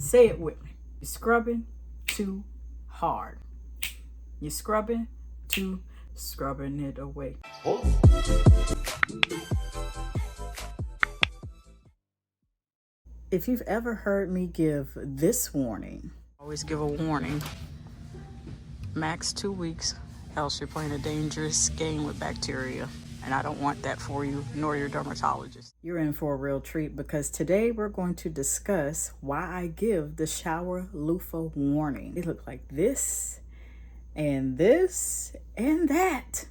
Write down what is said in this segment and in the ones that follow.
Say it with me. You're scrubbing too hard. You're scrubbing it away. If you've ever heard me give this warning, always give a warning. Max 2 weeks, else you're playing a dangerous game with bacteria. And I don't want that for you, nor your dermatologist. You're in for a real treat because today we're going to discuss why I give the shower loofah warning. They look like this, and that.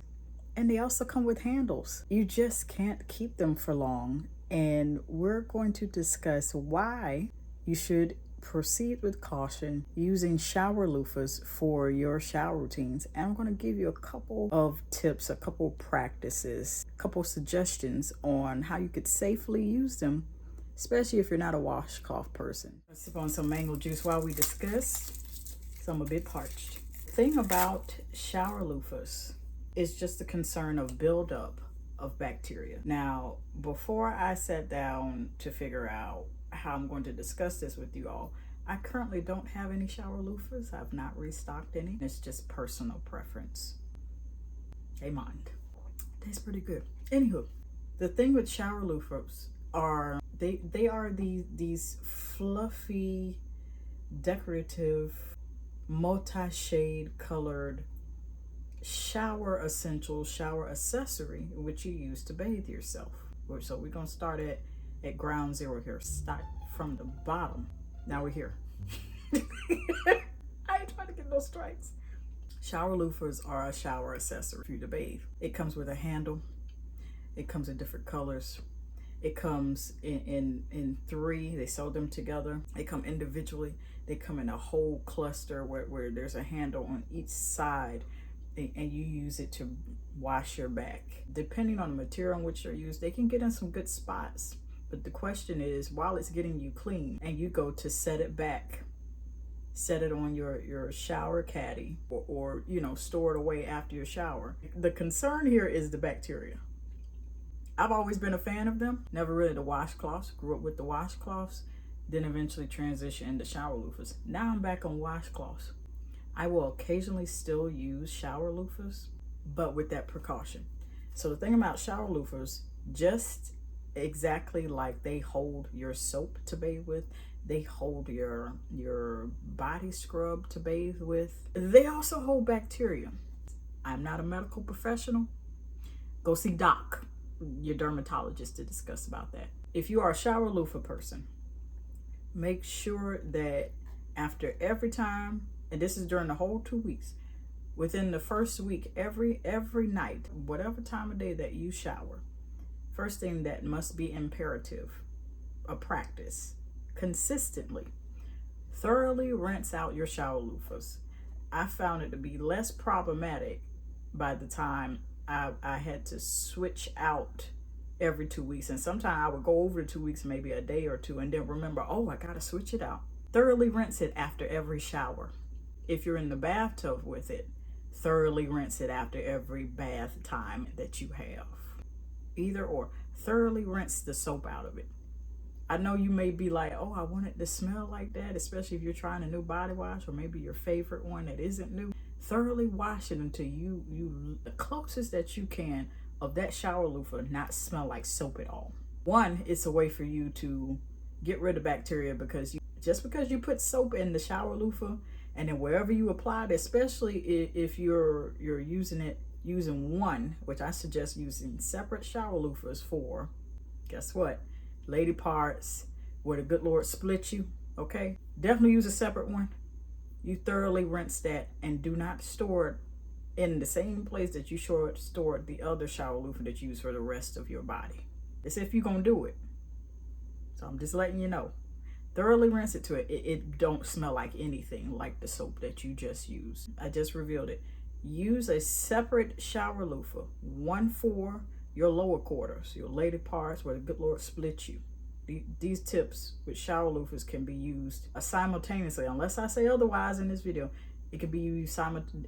And they also come with handles. You just can't keep them for long. And we're going to discuss why you should proceed with caution using shower loofahs for your shower routines. And I'm going to give you a couple of tips, a couple practices, a couple suggestions on how you could safely use them, especially if you're not a washcloth person. Let's sip on some mango juice while we discuss, because I'm a bit parched. The thing about shower loofahs is just the concern of buildup of bacteria. Now, before I sat down to figure out how I'm going to discuss this with you all, I currently don't have any shower loofahs. I've not restocked any. It's just personal preference. Hey, mind. Tastes pretty good. Anywho, the thing with shower loofahs are they are these fluffy, decorative, multi-shade colored shower essential, shower accessory which you use to bathe yourself. So we're gonna start at ground zero here. Start from the bottom. Now we're here. I ain't trying to get no strikes. Shower loofahs are a shower accessory for you to bathe. It comes with a handle. It comes in different colors. It comes in three. They sew them together. They come individually. They come in a whole cluster where there's a handle on each side, and you use it to wash your back. Depending on the material in which they're used, they can get in some good spots. But the question is, while it's getting you clean and you go to set it back, set it on your shower caddy or store it away after your shower. The concern here is the bacteria. I've always been a fan of them. Never really the washcloths. Grew up with the washcloths, then eventually transitioned into shower loofahs. Now I'm back on washcloths. I will occasionally still use shower loofahs, but with that precaution. So the thing about shower loofahs, just exactly like they hold your soap to bathe with, they hold your body scrub to bathe with, they also hold bacteria. I'm not a medical professional. Go see Doc, your dermatologist, to discuss about that. If you are a shower loofah person, make sure that after every time, and this is during the whole 2 weeks, within the first week, every night, whatever time of day that you shower, first thing that must be imperative, a practice, consistently, thoroughly rinse out your shower loofahs. I found it to be less problematic by the time I had to switch out every 2 weeks. And sometimes I would go over 2 weeks, maybe a day or two, and then remember, oh, I gotta switch it out. Thoroughly rinse it after every shower. If you're in the bathtub with it, thoroughly rinse it after every bath time that you have. Either or, thoroughly rinse the soap out of it. I know you may be like, oh, I want it to smell like that, especially if you're trying a new body wash or maybe your favorite one that isn't new. Thoroughly wash it until you the closest that you can of that shower loofah not smell like soap at all. One, it's a way for you to get rid of bacteria because just because you put soap in the shower loofah, and then wherever you apply it, especially if you're using one, which I suggest using separate shower loofahs for, guess what? Lady parts, where the good Lord split you, okay? Definitely use a separate one. You thoroughly rinse that and do not store it in the same place that you stored the other shower loofah that you use for the rest of your body. It's if you're gonna do it. So I'm just letting you know. Thoroughly rinse it to it don't smell like anything like the soap that you just used. I just revealed it. Use a separate shower loofah, one for your lower quarters, your lady parts where the good Lord split you. These tips with shower loofahs can be used simultaneously, unless I say otherwise in this video. It can be used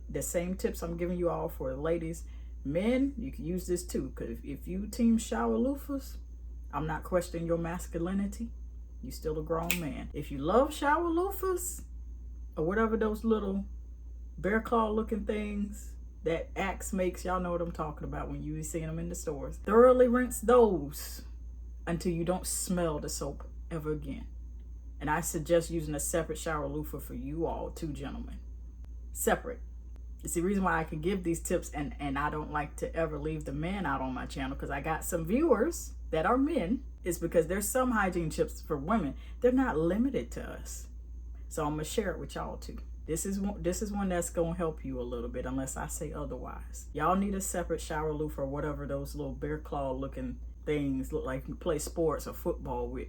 the same tips I'm giving you all for the ladies. Men, you can use this too, because if you team shower loofahs, I'm not questioning your masculinity. You still a grown man. If you love shower loofahs or whatever those little bear claw looking things that Axe makes, y'all know what I'm talking about when you be seeing them in the stores. Thoroughly rinse those until you don't smell the soap ever again. And I suggest using a separate shower loofah for you all, two gentlemen. Separate. It's the reason why I can give these tips, and I don't like to ever leave the men out on my channel, because I got some viewers that are men. It's because there's some hygiene tips for women. They're not limited to us. So I'm gonna share it with y'all too. This is one that's gonna help you a little bit, unless I say otherwise. Y'all need a separate shower loofah or whatever those little bear claw looking things look like you play sports or football with.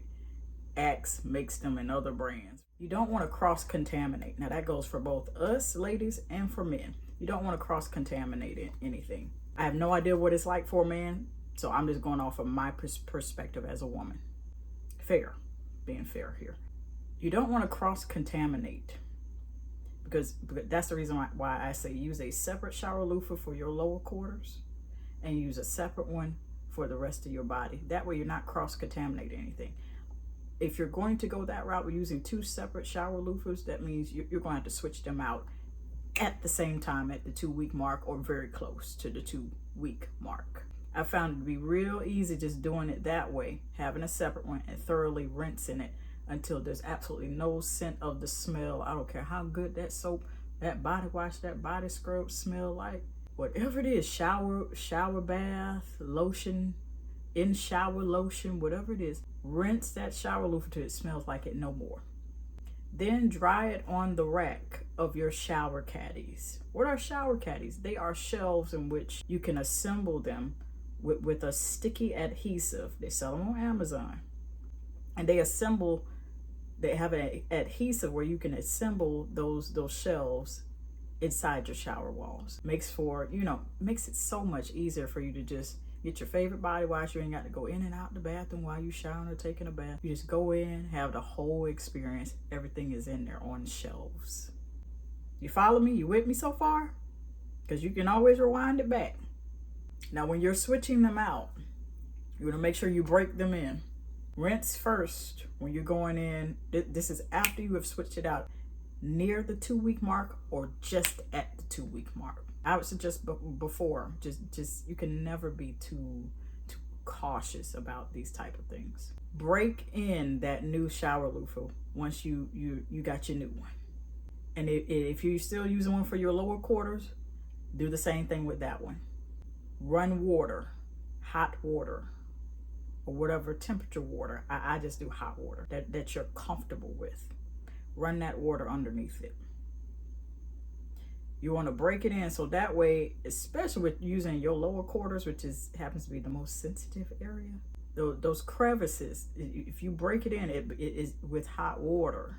Axe makes them in other brands. You don't want to cross-contaminate. Now that goes for both us ladies and for men. You don't want to cross-contaminate anything. I have no idea what it's like for a man, so I'm just going off of my perspective as a woman. Being fair here. You don't want to cross-contaminate, because that's the reason why I say use a separate shower loofah for your lower quarters and use a separate one for the rest of your body. That way you're not cross-contaminating anything. If you're going to go that route with using two separate shower loofahs, that means you're going to have to switch them out at the same time at the 2-week mark, or very close to the 2-week mark. I found it to be real easy just doing it that way, having a separate one and thoroughly rinsing it until there's absolutely no scent of the smell. I don't care how good that soap, that body wash, that body scrub smell like. Whatever it is, shower bath, lotion, in shower lotion, whatever it is, rinse that shower loofah till it smells like it no more. Then dry it on the rack of your shower caddies. What are shower caddies? They are shelves in which you can assemble them with a sticky adhesive. They sell them on Amazon. And they have an adhesive where you can assemble those shelves inside your shower walls. Makes it so much easier for you to just get your favorite body wash. You ain't got to go in and out the bathroom while you showering or taking a bath. You just go in, have the whole experience. Everything is in there on shelves. You follow me? You with me so far? Because you can always rewind it back. Now, when you're switching them out, you want to make sure you break them in. Rinse first when you're going in. This is after you have switched it out, near the 2-week mark or just at the 2-week mark. I would suggest before. Just you can never be too cautious about these type of things. Break in that new shower loofah once you got your new one. And if you're still using one for your lower quarters, do the same thing with that one. Run water, hot water, or whatever temperature water. I just do hot water that you're comfortable with. Run that water underneath it. You want to break it in so that way, especially with using your lower quarters, which happens to be the most sensitive area, those crevices, if you break it in, it is with hot water,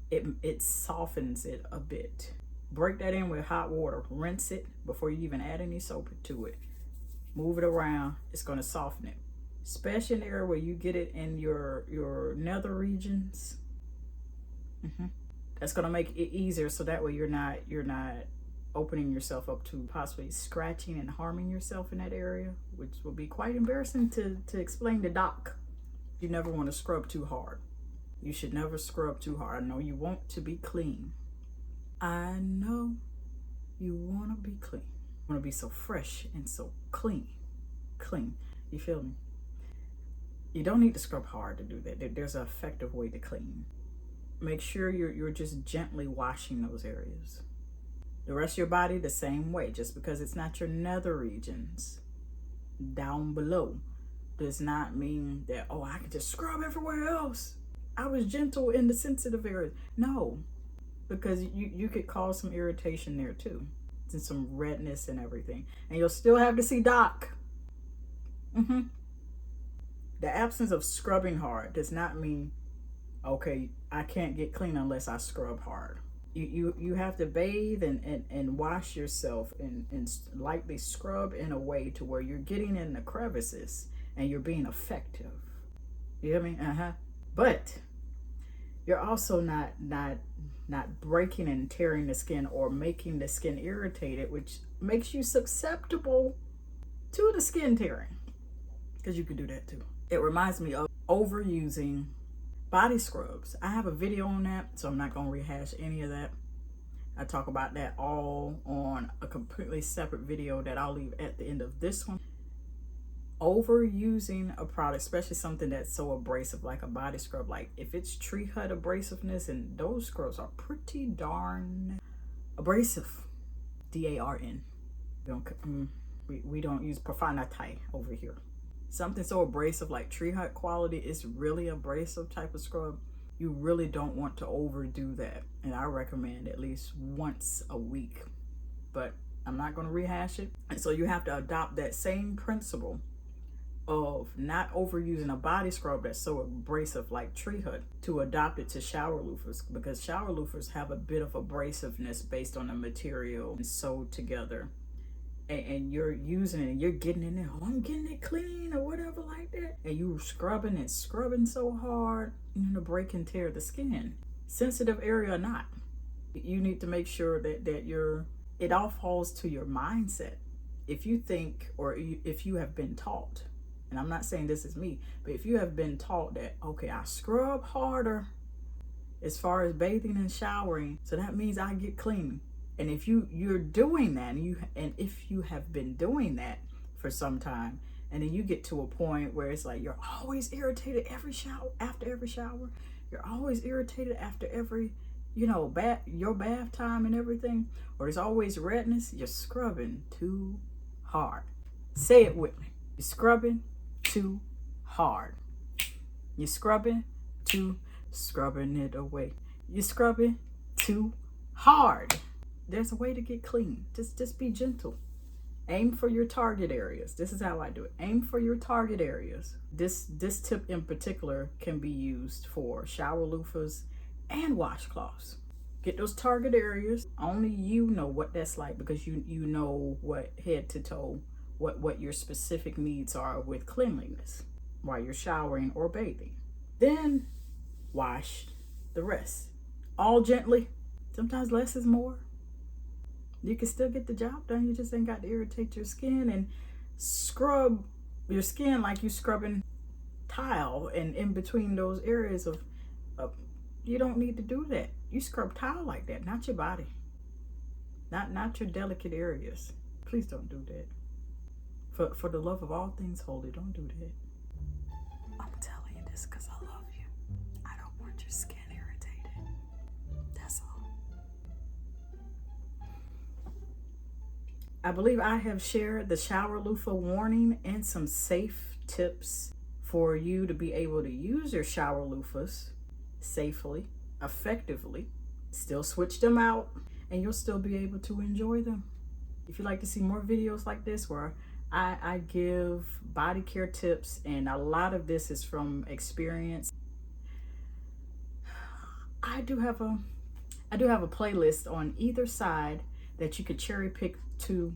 it softens it a bit. Break that in with hot water. Rinse it before you even add any soap to it. Move it around. It's going to soften it, especially in the area where you get it in your nether regions. That's going to make it easier, so that way you're not opening yourself up to possibly scratching and harming yourself in that area, which will be quite embarrassing to explain to doc. You never want to scrub too hard. You should never scrub too hard. I know you want to be clean. I know you want to be clean. You want to be so fresh and so clean. You feel me? You don't need to scrub hard to do that. There's an effective way to clean. Make sure you're just gently washing those areas. The rest of your body the same way. Just because it's not your nether regions down below does not mean that, oh, I can just scrub everywhere else. I was gentle in the sensitive areas. No, because you could cause some irritation there too, and some redness and everything. And you'll still have to see doc. The absence of scrubbing hard does not mean, okay, I can't get clean unless I scrub hard. You have to bathe and wash yourself and lightly scrub in a way to where you're getting in the crevices and you're being effective. You hear me? But you're also not breaking and tearing the skin or making the skin irritated, which makes you susceptible to the skin tearing, because you could do that too. It reminds me of overusing Body scrubs. I have a video on that, so I'm not going to rehash any of that. I talk about that all on a completely separate video that I'll leave at the end of this one. Overusing a product, especially something that's so abrasive like a body scrub, like if it's tree hut abrasiveness, and those scrubs are pretty darn abrasive. DARN. We don't use profanatai over here. Something so abrasive like tree hut quality is really abrasive type of scrub. You really don't want to overdo that, and I recommend at least once a week, but I'm not going to rehash it. And so you have to adopt that same principle of not overusing a body scrub that's so abrasive like tree hut to adopt it to shower loofahs, because shower loofahs have a bit of abrasiveness based on the material and sewed together, and you're using it and you're getting in there, oh, I'm getting it clean or whatever like that, and you scrubbing and scrubbing so hard, to break and tear the skin, sensitive area or not. You need to make sure that it all falls to your mindset. If you think, or if you have been taught, and I'm not saying this is me, but if you have been taught that, okay, I scrub harder as far as bathing and showering, so that means I get clean. And if you're doing that, and if you have been doing that for some time, and then you get to a point where it's like you're always irritated after every shower, you're always irritated after every, your bath time and everything, or there's always redness, you're scrubbing too hard. Say it with me. You're scrubbing too hard. You're scrubbing it away. You're scrubbing too hard. There's a way to get clean. Just be gentle. Aim for your target areas. This is how I do it. Aim for your target areas. This tip in particular can be used for shower loofahs and washcloths. Get those target areas. Only you know what that's like, because you know what head to toe, what your specific needs are with cleanliness while you're showering or bathing. Then wash the rest. All gently. Sometimes less is more. You can still get the job done. You just ain't got to irritate your skin and scrub your skin like you scrubbing tile, and in between those areas of you don't need to do that. You scrub tile like that, not your body, not your delicate areas. Please don't do that. For the love of all things holy, don't do that. I'm telling you this because I love you. I don't want your skin irritated. That's all. I believe I have shared the shower loofah warning and some safe tips for you to be able to use your shower loofahs safely, effectively, still switch them out, and you'll still be able to enjoy them. If you'd like to see more videos like this where I give body care tips, and a lot of this is from experience, I do have a playlist on either side that you could cherry pick to.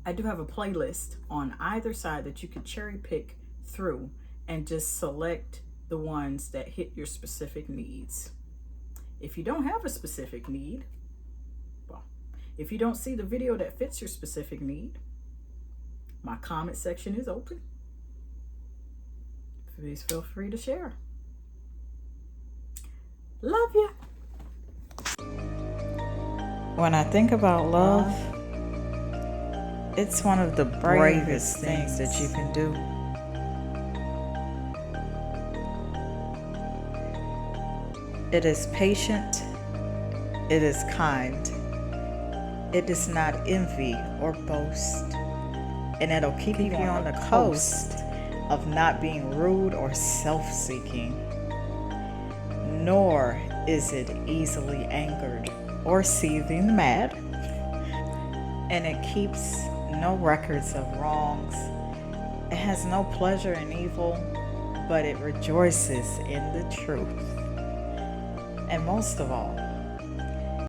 I do have a playlist on either side that you can cherry pick through and just select the ones that hit your specific needs. If you don't have a specific need, well, if you don't see the video that fits your specific need, my comment section is open. Please feel free to share. Love you. When I think about love, it's one of the bravest things that you can do. It is patient, it is kind, it does not envy or boast, and it'll keep you on the coast of not being rude or self-seeking, nor is it easily angered or seething mad, and it keeps no records of wrongs. It has no pleasure in evil, but it rejoices in the truth. And most of all,